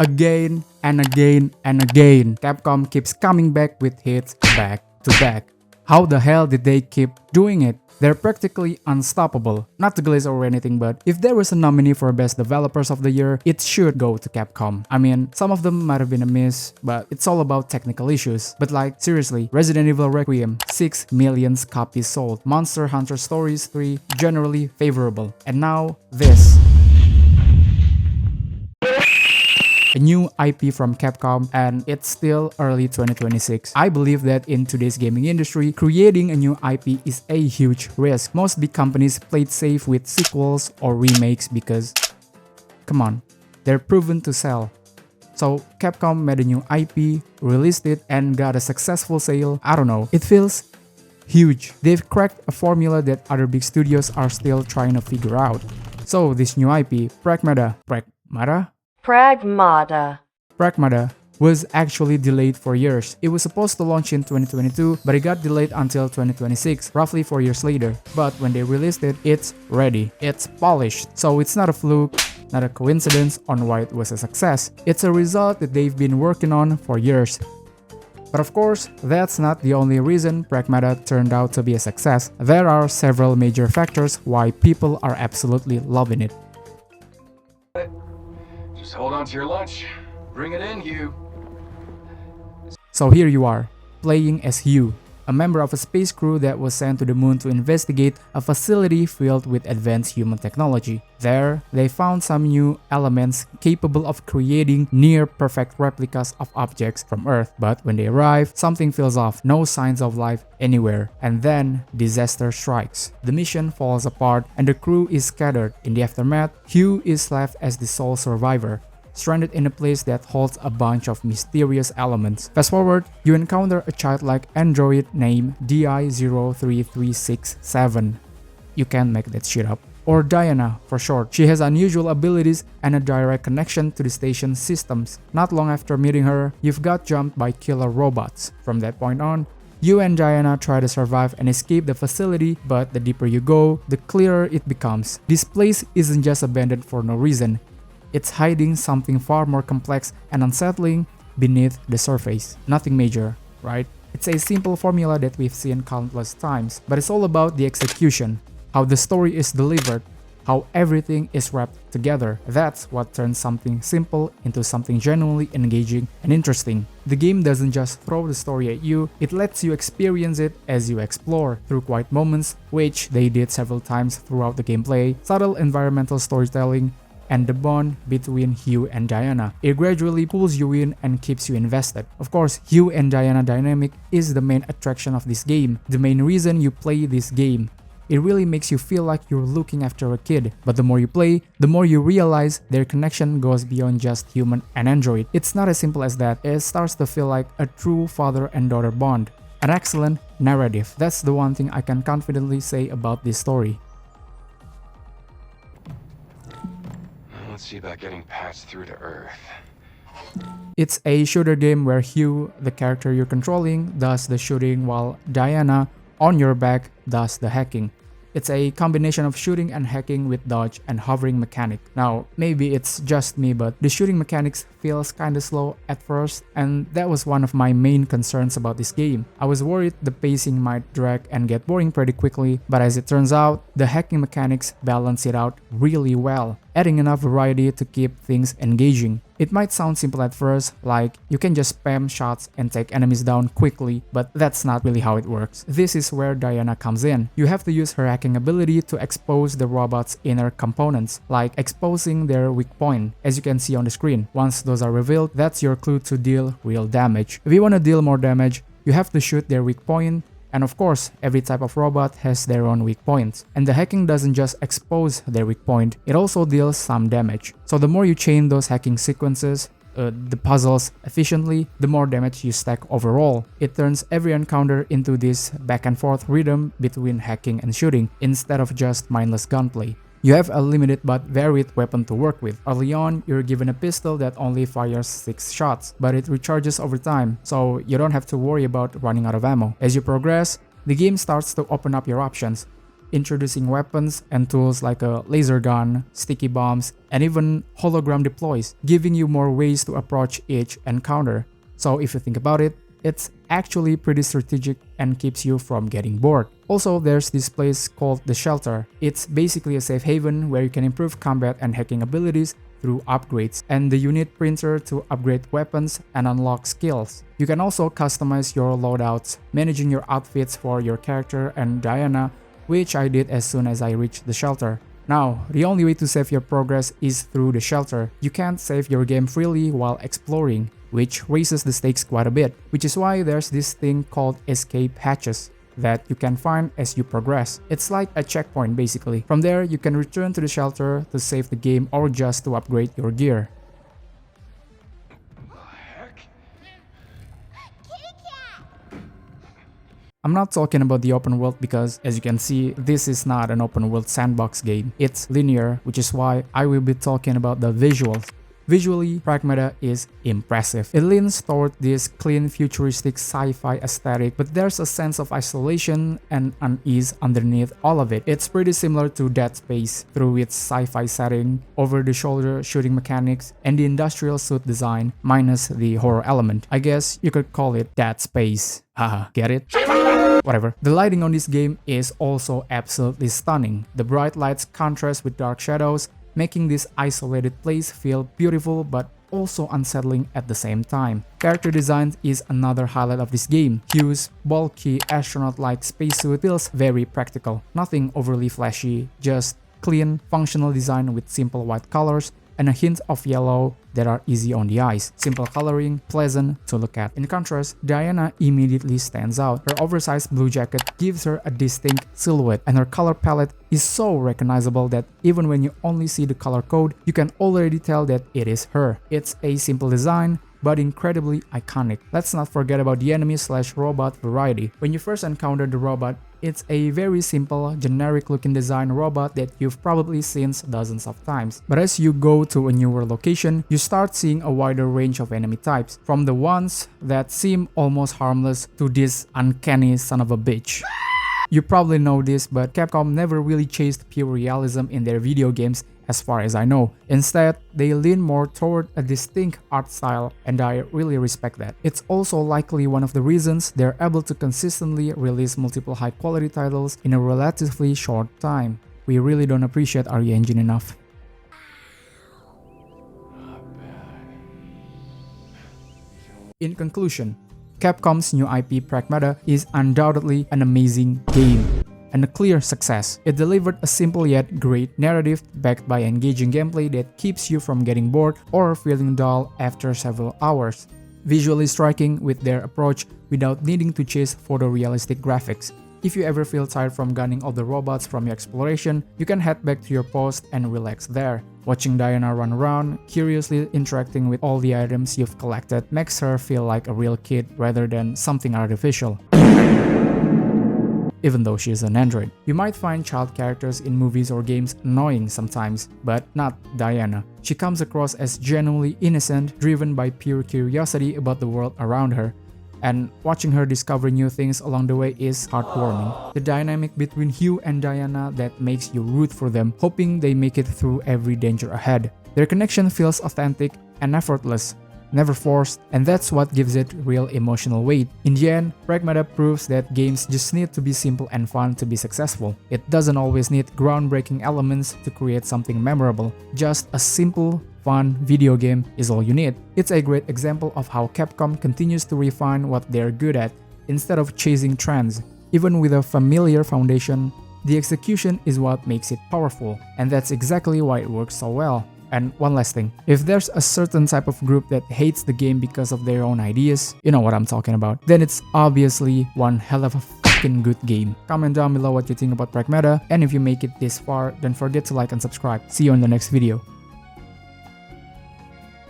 Again and again and again, Capcom keeps coming back with hits back to back. How the hell did they keep doing it? They're practically unstoppable. Not to glaze over anything, but if there was a nominee for Best Developers of the Year, it should go to Capcom. I mean, some of them might have been a miss, but it's all about technical issues. But like, seriously, Resident Evil Requiem, 6 million copies sold. Monster Hunter Stories 3, generally favorable. And now, this. A new IP from Capcom, and it's still early 2026. I believe that in today's gaming industry, creating a new IP is a huge risk. Most big companies played safe with sequels or remakes because, come on, they're proven to sell. So Capcom made a new IP, released it, and got a successful sale. I don't know, it feels huge. They've cracked a formula that other big studios are still trying to figure out. So this new IP, Pragmata was actually delayed for years. It was supposed to launch in 2022, but it got delayed until 2026, roughly 4 years later. But when they released it, it's ready. It's polished. So it's not a fluke, not a coincidence on why it was a success. It's a result that they've been working on for years. But of course, that's not the only reason Pragmata turned out to be a success. There are several major factors why people are absolutely loving it. Just hold on to your lunch. Bring it in, Hugh. So here you are, playing as Hugh, a member of a space crew that was sent to the moon to investigate a facility filled with advanced human technology. There, they found some new elements capable of creating near-perfect replicas of objects from Earth. But when they arrive, something feels off, no signs of life anywhere. And then, disaster strikes. The mission falls apart and the crew is scattered. In the aftermath, Hugh is left as the sole survivor, stranded in a place that holds a bunch of mysterious elements. Fast forward, you encounter a childlike android named DI-03367. You can't make that shit up. Or Diana for short. She has unusual abilities and a direct connection to the station's systems. Not long after meeting her, you've got jumped by killer robots. From that point on, you and Diana try to survive and escape the facility, but the deeper you go, the clearer it becomes. This place isn't just abandoned for no reason. It's hiding something far more complex and unsettling beneath the surface. Nothing major, right? It's a simple formula that we've seen countless times, but it's all about the execution, how the story is delivered, how everything is wrapped together. That's what turns something simple into something genuinely engaging and interesting. The game doesn't just throw the story at you, it lets you experience it as you explore through quiet moments, which they did several times throughout the gameplay, subtle environmental storytelling, and the bond between Hugh and Diana. It gradually pulls you in and keeps you invested. Of course, Hugh and Diana dynamic is the main attraction of this game, the main reason you play this game. It really makes you feel like you're looking after a kid, but the more you play, the more you realize their connection goes beyond just human and android. It's not as simple as that. It starts to feel like a true father and daughter bond. An excellent narrative. That's the one thing I can confidently say about this story. Let's see about getting passed through to Earth. It's a shooter game where Hugh, the character you're controlling, does the shooting while Diana, on your back, does the hacking. It's a combination of shooting and hacking with dodge and hovering mechanic. Now, maybe it's just me, but the shooting mechanics feels kinda slow at first, and that was one of my main concerns about this game. I was worried the pacing might drag and get boring pretty quickly, but as it turns out, the hacking mechanics balance it out really well, adding enough variety to keep things engaging. It might sound simple at first, like you can just spam shots and take enemies down quickly, but that's not really how it works. This is where Diana comes in. You have to use her hacking ability to expose the robot's inner components, like exposing their weak point, as you can see on the screen. Once those are revealed, that's your clue to deal real damage. If you want to deal more damage, you have to shoot their weak point. And of course, every type of robot has their own weak points. And the hacking doesn't just expose their weak point, it also deals some damage. So the more you chain those hacking sequences, the puzzles efficiently, the more damage you stack overall. It turns every encounter into this back and forth rhythm between hacking and shooting, instead of just mindless gunplay. You have a limited but varied weapon to work with. Early on, you're given a pistol that only fires 6 shots, but it recharges over time, so you don't have to worry about running out of ammo. As you progress, the game starts to open up your options. introducing weapons and tools like a laser gun, sticky bombs, and even hologram deploys, giving you more ways to approach each encounter. So if you think about it, it's actually pretty strategic and keeps you from getting bored. Also, there's this place called the Shelter. It's basically a safe haven where you can improve combat and hacking abilities through upgrades, and the unit printer to upgrade weapons and unlock skills. You can also customize your loadouts, managing your outfits for your character and Diana, which I did as soon as I reached the Shelter. Now, the only way to save your progress is through the Shelter. You can't save your game freely while exploring, which raises the stakes quite a bit, which is why there's this thing called escape hatches that you can find as you progress. It's like a checkpoint basically. From there, you can return to the Shelter to save the game or just to upgrade your gear. I'm not talking about the open world because, as you can see, this is not an open world sandbox game. It's linear, which is why I will be talking about the visuals. Visually, Pragmata is impressive. It leans toward this clean, futuristic sci-fi aesthetic, but there's a sense of isolation and unease underneath all of it. It's pretty similar to Dead Space through its sci-fi setting, over-the-shoulder shooting mechanics, and the industrial suit design, minus the horror element. I guess you could call it Dead Space. Haha, get it? Whatever. The lighting on this game is also absolutely stunning. The bright lights contrast with dark shadows, making this isolated place feel beautiful but also unsettling at the same time. Character design is another highlight of this game. Hugh's bulky astronaut-like spacesuit feels very practical. Nothing overly flashy, just clean, functional design with simple white colors and a hint of yellow that are easy on the eyes. Simple coloring, pleasant to look at. In contrast, Diana immediately stands out. Her oversized blue jacket gives her a distinct silhouette, and her color palette is so recognizable that even when you only see the color code, you can already tell that it is her. It's a simple design, but incredibly iconic. Let's not forget about the enemy/robot variety. When you first encounter the robot, it's a very simple, generic-looking design robot that you've probably seen dozens of times. But as you go to a newer location, you start seeing a wider range of enemy types, from the ones that seem almost harmless to this uncanny son of a bitch. You probably know this, but Capcom never really chased pure realism in their video games as far as I know. Instead, they lean more toward a distinct art style, and I really respect that. It's also likely one of the reasons they're able to consistently release multiple high-quality titles in a relatively short time. We really don't appreciate RE Engine enough. In conclusion, Capcom's new IP Pragmata is undoubtedly an amazing game and a clear success. It delivered a simple yet great narrative backed by engaging gameplay that keeps you from getting bored or feeling dull after several hours. Visually striking with their approach without needing to chase photorealistic graphics. If you ever feel tired from gunning all the robots from your exploration, you can head back to your post and relax there. Watching Diana run around, curiously interacting with all the items you've collected makes her feel like a real kid rather than something artificial. Even though she is an android. You might find child characters in movies or games annoying sometimes, but not Diana. She comes across as genuinely innocent, driven by pure curiosity about the world around her. And watching her discover new things along the way is heartwarming. The dynamic between Hugh and Diana that makes you root for them, hoping they make it through every danger ahead. Their connection feels authentic and effortless, never forced, and that's what gives it real emotional weight. In the end, Pragmata proves that games just need to be simple and fun to be successful. It doesn't always need groundbreaking elements to create something memorable. Just a simple, fun video game is all you need. It's a great example of how Capcom continues to refine what they're good at instead of chasing trends. Even with a familiar foundation, the execution is what makes it powerful, and that's exactly why it works so well. And one last thing, if there's a certain type of group that hates the game because of their own ideas, you know what I'm talking about, then it's obviously one hell of a fucking good game. Comment down below what you think about Pragmata, and if you make it this far, don't forget to like and subscribe. See you in the next video.